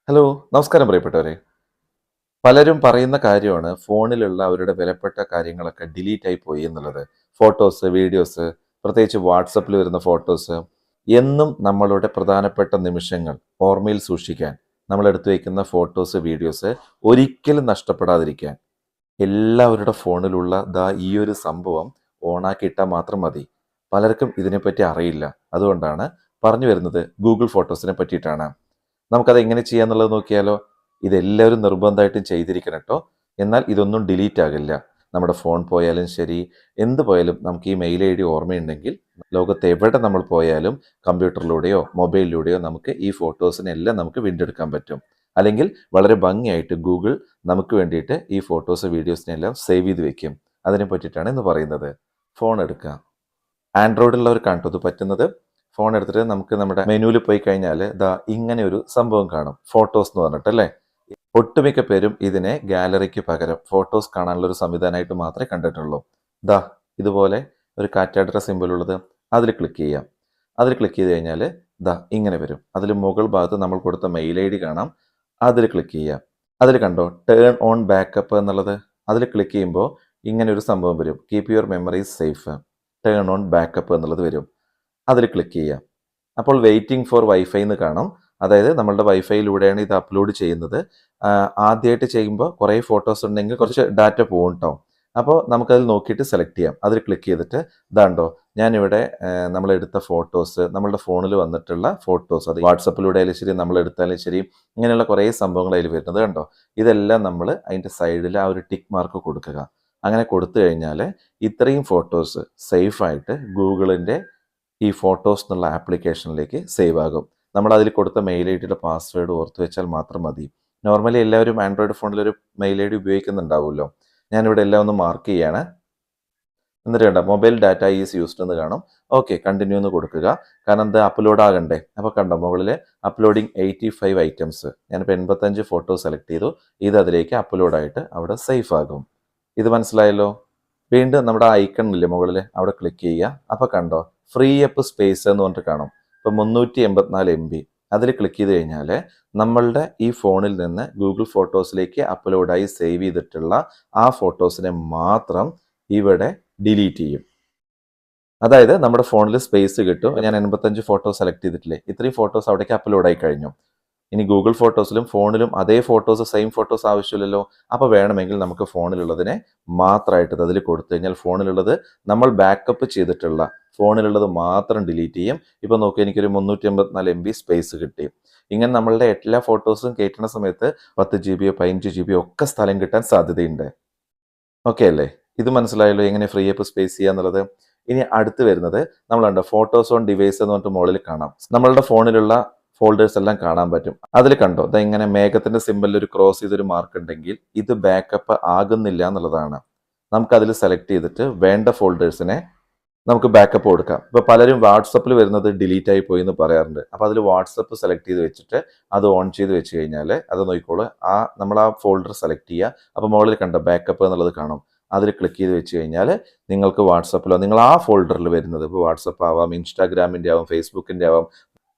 Hello, നമസ്കാരം പ്രിയപ്പെട്ടവരെ. പലരും പറയുന്ന കാര്യമാണ് ഫോണിലുള്ള അവരുടെ വിലപ്പെട്ട കാര്യങ്ങളൊക്കെ ഡിലീറ്റ് ആയി പോയി എന്നുള്ളത്. ഫോട്ടോസ്, വീഡിയോസ്, പ്രത്യേകിച്ച് വാട്സപ്പിൽ വരുന്ന ഫോട്ടോസ്, എന്നും നമ്മളുടെ പ്രധാനപ്പെട്ട നിമിഷങ്ങൾ ഓർമ്മയിൽ സൂക്ഷിക്കാൻ നമ്മൾ എടുത്തു വയ്ക്കുന്ന ഫോട്ടോസ്, വീഡിയോസ് ഒരിക്കലും നഷ്ടപ്പെടാതിരിക്കാൻ എല്ലാവരുടെ ഫോണിലുള്ള ഈ ഒരു സംഭവം ഓണാക്കിയിട്ടാൽ മാത്രം മതി. പലർക്കും ഇതിനെപ്പറ്റി അറിയില്ല. അതുകൊണ്ടാണ് പറഞ്ഞു വരുന്നത് ഗൂഗിൾ ഫോട്ടോസിനെ പറ്റിയിട്ടാണ്. നമുക്കത് എങ്ങനെ ചെയ്യാന്നുള്ളത് നോക്കിയാലോ? ഇതെല്ലാവരും നിർബന്ധമായിട്ടും ചെയ്തിരിക്കണം കേട്ടോ. എന്നാൽ ഇതൊന്നും ഡിലീറ്റ് ആകില്ല. നമ്മുടെ ഫോൺ പോയാലും ശരി, എന്ത് പോയാലും നമുക്ക് ഈ മെയിൽ ഐ ഡി ഓർമ്മയുണ്ടെങ്കിൽ ലോകത്ത് എവിടെ നമ്മൾ പോയാലും കമ്പ്യൂട്ടറിലൂടെയോ മൊബൈലിലൂടെയോ നമുക്ക് ഈ ഫോട്ടോസിനെല്ലാം നമുക്ക് വീണ്ടെടുക്കാൻ പറ്റും. അല്ലെങ്കിൽ വളരെ ഭംഗിയായിട്ട് ഗൂഗിൾ നമുക്ക് വേണ്ടിയിട്ട് ഈ ഫോട്ടോസ് വീഡിയോസിനെല്ലാം സേവ് ചെയ്ത് വെക്കും. അതിനെ പറ്റിയിട്ടാണ് ഇന്ന് പറയുന്നത്. ഫോൺ എടുക്കുക. ആൻഡ്രോയിഡുള്ളവർക്കാണ് കേട്ടോ ഇത് പറ്റുന്നത്. ഫോൺ എടുത്തിട്ട് നമുക്ക് നമ്മുടെ മെനുവിൽ പോയി കഴിഞ്ഞാൽ ഇങ്ങനെ ഒരു സംഭവം കാണും, ഫോട്ടോസ് എന്ന് പറഞ്ഞിട്ട് അല്ലേ. ഒട്ടുമിക്ക പേരും ഇതിനെ ഗാലറിക്ക് പകരം ഫോട്ടോസ് കാണാനുള്ള ഒരു സംവിധാനമായിട്ട് മാത്രമേ കണ്ടിട്ടുള്ളൂ. ഇതുപോലെ ഒരു കാറ്റാടുന്ന സിമ്പിൾ ഉള്ളത് അതിൽ ക്ലിക്ക് ചെയ്യാം. അതിൽ ക്ലിക്ക് ചെയ്ത് കഴിഞ്ഞാൽ ഇങ്ങനെ വരും. അതിൽ മുകൾ ഭാഗത്ത് നമ്മൾ കൊടുത്ത മെയിൽ ഐ ഡി കാണാം. അതിൽ ക്ലിക്ക് ചെയ്യാം. അതിൽ കണ്ടോ ടേൺ ഓൺ ബാക്കപ്പ് എന്നുള്ളത്. അതിൽ ക്ലിക്ക് ചെയ്യുമ്പോൾ ഇങ്ങനെ ഒരു സംഭവം വരും, keep your memories safe, turn on backup എന്നുള്ളത് വരും. അതിൽ ക്ലിക്ക് ചെയ്യാം. അപ്പോൾ വെയിറ്റിംഗ് ഫോർ വൈഫൈ എന്ന് കാണും. അതായത് നമ്മളുടെ വൈഫൈയിലൂടെയാണ് ഇത് അപ്ലോഡ് ചെയ്യുന്നത്. ആദ്യമായിട്ട് ചെയ്യുമ്പോൾ കുറേ ഫോട്ടോസ് ഉണ്ടെങ്കിൽ കുറച്ച് ഡാറ്റ പോകും കേട്ടോ. അപ്പോൾ നമുക്കതിൽ നോക്കിയിട്ട് സെലക്ട് ചെയ്യാം. അതിൽ ക്ലിക്ക് ചെയ്തിട്ട് ഇതാണ്ടോ ഞാനിവിടെ നമ്മളെടുത്ത ഫോട്ടോസ്, നമ്മളുടെ ഫോണിൽ വന്നിട്ടുള്ള ഫോട്ടോസ്, അത് വാട്സപ്പിലൂടെ ആയാലും ശരി, നമ്മളെടുത്താലും ശരി, ഇങ്ങനെയുള്ള കുറേ സംഭവങ്ങൾ അതിൽ വരുന്നത് കണ്ടോ. ഇതെല്ലാം നമ്മൾ അതിൻ്റെ സൈഡിൽ ആ ഒരു ടിക്ക് മാർക്ക് കൊടുക്കുക. അങ്ങനെ കൊടുത്തു കഴിഞ്ഞാൽ ഇത്രയും ഫോട്ടോസ് സേഫായിട്ട് ഗൂഗിളിൻ്റെ ഈ ഫോട്ടോസ് എന്നുള്ള ആപ്ലിക്കേഷനിലേക്ക് സേവ് ആകും. നമ്മൾ അതിൽ കൊടുത്ത മെയിൽ ഐ ഡിയുടെ പാസ്വേഡ് ഓർത്ത് വെച്ചാൽ മാത്രം മതി. നോർമലി എല്ലാവരും ആൻഡ്രോയിഡ് ഫോണിലൊരു മെയിൽ ഐ ഡി ഉപയോഗിക്കുന്നുണ്ടാവുമല്ലോ. ഞാനിവിടെ എല്ലാം ഒന്ന് മാർക്ക് ചെയ്യാണ്. എന്നിട്ട് കണ്ട മൊബൈൽ ഡാറ്റ ഈസ് യൂസ്ഡ് എന്ന് കാണും. ഓക്കെ, കണ്ടിന്യൂ എന്ന് കൊടുക്കുക. കാരണം ഇത് അപ്ലോഡ് ആകണ്ടേ. അപ്പോൾ കണ്ടോ മുകളിൽ അപ്ലോഡിങ് 85 ഐറ്റംസ്. ഞാനിപ്പോൾ 85 ഫോട്ടോ സെലക്ട് ചെയ്തു. ഇത് അതിലേക്ക് അപ്ലോഡായിട്ട് അവിടെ സേഫ് ആകും. ഇത് മനസ്സിലായല്ലോ? വീണ്ടും നമ്മുടെ ഐക്കൺ ഇല്ലേ മുകളിൽ, അവിടെ ക്ലിക്ക് ചെയ്യുക. അപ്പോൾ കണ്ടോ ഫ്രീ അപ്പ് സ്പേസ് എന്ന് പറഞ്ഞിട്ട് കാണും. ഇപ്പോൾ 384 MB. അതിൽ ക്ലിക്ക് ചെയ്ത് കഴിഞ്ഞാൽ നമ്മളുടെ ഈ ഫോണിൽ നിന്ന് ഗൂഗിൾ ഫോട്ടോസിലേക്ക് അപ്ലോഡായി സേവ് ചെയ്തിട്ടുള്ള ആ ഫോട്ടോസിനെ മാത്രം ഇവിടെ ഡിലീറ്റ് ചെയ്യും. അതായത് നമ്മുടെ ഫോണിൽ സ്പേസ് കിട്ടും. ഞാൻ 85 ഫോട്ടോ സെലക്ട് ചെയ്തിട്ടില്ലേ, ഇത്രയും ഫോട്ടോസ് അവിടേക്ക് അപ്ലോഡായി കഴിഞ്ഞു. ഇനി ഗൂഗിൾ ഫോട്ടോസിലും ഫോണിലും അതേ ഫോട്ടോസ്, സെയിം ഫോട്ടോസ് ആവശ്യമില്ലല്ലോ. അപ്പോൾ വേണമെങ്കിൽ നമുക്ക് ഫോണിലുള്ളതിനെ മാത്രമായിട്ട് അതിൽ കൊടുത്തു കഴിഞ്ഞാൽ ഫോണിലുള്ളത് നമ്മൾ ബാക്കപ്പ് ചെയ്തിട്ടുള്ള ഫോണിലുള്ളത് മാത്രം ഡിലീറ്റ് ചെയ്യും. ഇപ്പോൾ നോക്കി, എനിക്കൊരു 384 MB സ്പേസ് കിട്ടി. ഇങ്ങനെ നമ്മളുടെ എല്ലാ ഫോട്ടോസും കയറ്റുന്ന സമയത്ത് 10 GB 15 GB ഒക്കെ സ്ഥലം കിട്ടാൻ സാധ്യതയുണ്ട്. ഓക്കെ അല്ലേ? ഇത് മനസ്സിലായല്ലോ എങ്ങനെ ഫ്രീ അപ്പ് സ്പേസ് ചെയ്യുക എന്നുള്ളത്. ഇനി അടുത്ത് വരുന്നത് നമ്മളുണ്ട് ഫോട്ടോസ് ഓൺ ഡിവൈസ് എന്ന് പറഞ്ഞിട്ട് മുകളിൽ കാണാം. നമ്മളുടെ ഫോണിലുള്ള ഫോൾഡേഴ്സ് എല്ലാം കാണാൻ പറ്റും. അതിൽ കണ്ടോ ഇങ്ങനെ മേഘത്തിന്റെ സിമ്പലിൽ ഒരു ക്രോസ് ചെയ്തൊരു മാർക്ക് ഉണ്ടെങ്കിൽ ഇത് ബാക്കപ്പ് ആകുന്നില്ല എന്നുള്ളതാണ്. നമുക്കതിൽ സെലക്ട് ചെയ്തിട്ട് വേണ്ട ഫോൾഡേഴ്സിനെ നമുക്ക് ബാക്കപ്പ് കൊടുക്കാം. ഇപ്പോൾ പലരും വാട്സപ്പിൽ വരുന്നത് ഡിലീറ്റ് ആയി പോയി എന്ന് പറയാറുണ്ട്. അപ്പോൾ അതിൽ വാട്സപ്പ് സെലക്ട് ചെയ്ത് വെച്ചിട്ട് അത് ഓൺ ചെയ്ത് വെച്ച് കഴിഞ്ഞാൽ അത് നോക്കിക്കോളൂ. നമ്മൾ ആ ഫോൾഡർ സെലക്ട് ചെയ്യുക. അപ്പോൾ മുകളിൽ കണ്ടോ ബാക്കപ്പ് എന്നുള്ളത് കാണും. അതിൽ ക്ലിക്ക് ചെയ്ത് വെച്ച് കഴിഞ്ഞാൽ നിങ്ങൾക്ക് വാട്സപ്പിലോ നിങ്ങൾ ആ ഫോൾഡറിൽ വരുന്നത്, ഇപ്പോൾ വാട്സപ്പ് ആവാം, ഇൻസ്റ്റാഗ്രാമിൻ്റെ ആവാം, ഫേസ്ബുക്കിൻ്റെ ആവാം,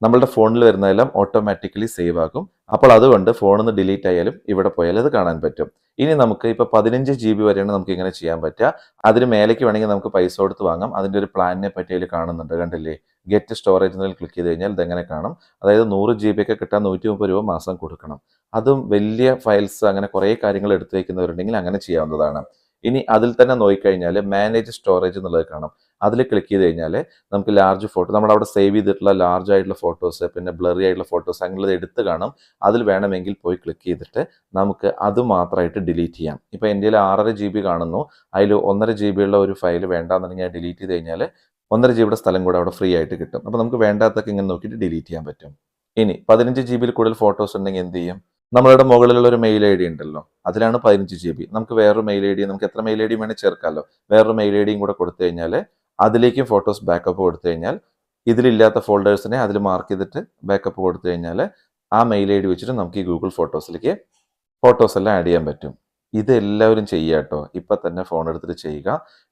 നമ്മളുടെ ഫോണിൽ വരുന്നതെല്ലാം ഓട്ടോമാറ്റിക്കലി സേവ് ആകും. അപ്പോൾ അതുകൊണ്ട് ഫോണിൽ നിന്ന് ഡിലീറ്റ് ആയാലും ഇവിടെ പോയാലും അത് കാണാൻ പറ്റും. ഇനി നമുക്ക് ഇപ്പോൾ 15 GB വരെയാണ് നമുക്ക് ഇങ്ങനെ ചെയ്യാൻ പറ്റുക. അതിന് മേലേക്ക് വേണമെങ്കിൽ നമുക്ക് പൈസ കൊടുത്ത് വാങ്ങാം. അതിൻ്റെ ഒരു പ്ലാനിനെ പറ്റി അതിൽ കാണുന്നുണ്ട്, കണ്ടില്ലേ? ഗെറ്റ് സ്റ്റോറേജ് എന്നതിൽ ക്ലിക്ക് ചെയ്ത് കഴിഞ്ഞാൽ ഇതെങ്ങനെ കാണും. അതായത് 100 GB ഒക്കെ കിട്ടാൻ 130 രൂപ മാസം കൊടുക്കണം. അതും വലിയ ഫയൽസ് അങ്ങനെ കുറേ കാര്യങ്ങൾ എടുത്തു വയ്ക്കുന്നവരുണ്ടെങ്കിൽ അങ്ങനെ ചെയ്യാവുന്നതാണ്. ഇനി അതിൽ തന്നെ നോക്കിക്കഴിഞ്ഞാൽ മാനേജ് സ്റ്റോറേജ് എന്നുള്ളത് കാണാം. അതിൽ ക്ലിക്ക് ചെയ്ത് കഴിഞ്ഞാൽ നമുക്ക് ലാർജ് ഫോട്ടോ, നമ്മളവിടെ സേവ് ചെയ്തിട്ടുള്ള ലാർജ് ആയിട്ടുള്ള ഫോട്ടോസ്, പിന്നെ ബ്ലറി ആയിട്ടുള്ള ഫോട്ടോസ് അങ്ങനെയുള്ളത് എടുത്ത് കാണാം. അതിൽ വേണമെങ്കിൽ പോയി ക്ലിക്ക് ചെയ്തിട്ട് നമുക്ക് അത് മാത്രമായിട്ട് ഡിലീറ്റ് ചെയ്യാം. ഇപ്പോൾ എൻ്റെ 6.5 GB കാണുന്നു. അതിൽ 1.5 GB ഉള്ള ഒരു ഫയൽ വേണ്ടാന്നുണ്ടെങ്കിൽ ഡിലീറ്റ് ചെയ്ത് കഴിഞ്ഞാൽ 1.5 GB സ്ഥലം കൂടെ അവിടെ ഫ്രീ ആയിട്ട് കിട്ടും. അപ്പോൾ നമുക്ക് വേണ്ടാത്തൊക്കെ ഇങ്ങനെ നോക്കിയിട്ട് ഡിലീറ്റ് ചെയ്യാൻ പറ്റും. ഇനി 15 GB കൂടുതൽ ഫോട്ടോസ് ഉണ്ടെങ്കിൽ എന്ത് ചെയ്യും? നമ്മളുടെ മുകളിലുള്ള ഒരു മെയിൽ ഐ ഡി ഉണ്ടല്ലോ, അതിലാണ് 15 GB. നമുക്ക് വേറൊരു മെയിൽ ഐ ഡി, നമുക്ക് എത്ര മെയിൽ ഐ ഡി വേണേൽ ചേർക്കാമല്ലോ. വേറൊരു മെയിൽ ഐ ഡിയും കൂടെ കൊടുത്തു കഴിഞ്ഞാൽ അതിലേക്കും ഫോട്ടോസ് ബാക്കപ്പ് കൊടുത്തു കഴിഞ്ഞാൽ ഇതിലില്ലാത്ത ഫോൾഡേഴ്സിനെ അതിൽ മാർക്ക് ചെയ്തിട്ട് ബാക്കപ്പ് കൊടുത്തു കഴിഞ്ഞാൽ ആ മെയിൽ ഐ ഡി വെച്ചിട്ട് നമുക്ക് ഈ ഗൂഗിൾ ഫോട്ടോസിലേക്ക് ഫോട്ടോസ് എല്ലാം ആഡ് ചെയ്യാൻ പറ്റും. ഇതെല്ലാവരും ചെയ്യുക കേട്ടോ. ഇപ്പം തന്നെ ഫോൺ എടുത്തിട്ട് ചെയ്യുക.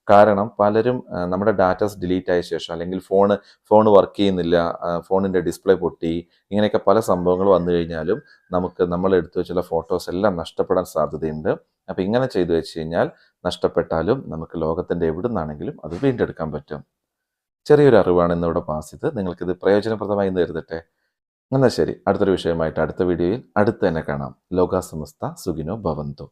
കാരണം പലരും നമ്മുടെ ഡാറ്റാസ് ഡിലീറ്റ് ആയ ശേഷം അല്ലെങ്കിൽ ഫോൺ വർക്ക് ചെയ്യുന്നില്ല, ഫോണിൻ്റെ ഡിസ്പ്ലേ പൊട്ടി, ഇങ്ങനെയൊക്കെ പല സംഭവങ്ങൾ വന്നു കഴിഞ്ഞാലും നമുക്ക് നമ്മൾ എടുത്തു വെച്ചുള്ള ഫോട്ടോസ് എല്ലാം നഷ്ടപ്പെടാൻ സാധ്യതയുണ്ട്. അപ്പോൾ ഇങ്ങനെ ചെയ്തു വെച്ച് കഴിഞ്ഞാൽ നഷ്ടപ്പെട്ടാലും നമുക്ക് ലോകത്തിൻ്റെ എവിടെ നിന്നാണെങ്കിലും അത് വീണ്ടെടുക്കാൻ പറ്റും. ചെറിയൊരു അറിവാണ് ഇന്നിവിടെ പാസ് ചെയ്ത്. നിങ്ങൾക്കിത് പ്രയോജനപ്രദമായി എന്ന് കരുതട്ടെ. എന്നാൽ ശരി, അടുത്തൊരു വിഷയമായിട്ട് അടുത്ത വീഡിയോയിൽ അടുത്ത് തന്നെ കാണാം. ലോകാ സമസ്ത സുഖിനോ ഭവന്തു.